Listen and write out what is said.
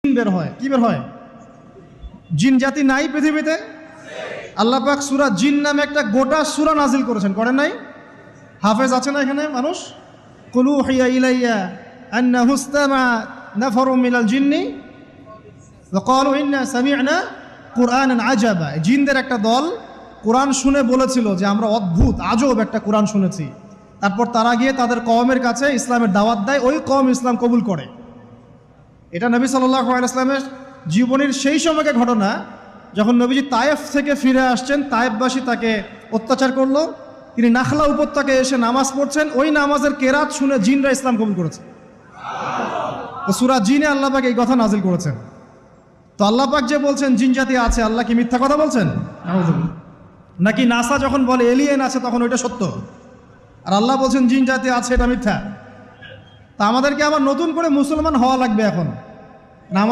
বের হয়। কি বের হয়? জিন জাতি নাই পৃথিবীতে? আল্লাহ পাক সূরা জিন নামে একটা গোটা সূরা নাজিল করেছেন, করেন নাই? হাফেজ আছে না এখানে মানুষ? কুলু হিয়া ইলাইয়া আন্নাহু ইসতামা নাফারু মিনাল জিন্নি ওয়া ক্বালু ইন্না সামি'না কুরআনান আজাবা। জিনদের একটা দল কোরআন শুনে বলেছিল যে আমরা অদ্ভুত আজব একটা কোরআন শুনেছি। তারপর তারা গিয়ে তাদের কওমের কাছে ইসলামের দাওয়াত দেয়, ওই কওম ইসলাম কবুল করে। এটা নবী সাল্লাল্লাহু আলাইহি ওয়াসাল্লামের জীবনের সেই সময়কে ঘটনা, যখন নবীজি তায়েফ থেকে ফিরে আসছেন। তায়েফবাসী তাকে অত্যাচার করলো, তিনি নাখলা উপত্যকায় এসে নামাজ পড়ছেন, ওই নামাজের কেরাত শুনে জিনরা ইসলাম কবুল করেছে। তো সূরা জিনে আল্লাহ পাক এই কথা নাজিল করেছেন। তো আল্লাহ পাক যে বলছেন জিন জাতি আছে, আল্লাহ কি মিথ্যা কথা বলছেন? নাকি নাসা যখন বলে এলিয়েন আছে তখন ওইটা সত্য, আর আল্লাহ বলছেন জিন জাতি আছে এটা মিথ্যা? তা আমাদেরকে আবার নতুন করে মুসলমান হওয়া লাগবে এখন না? আমাদের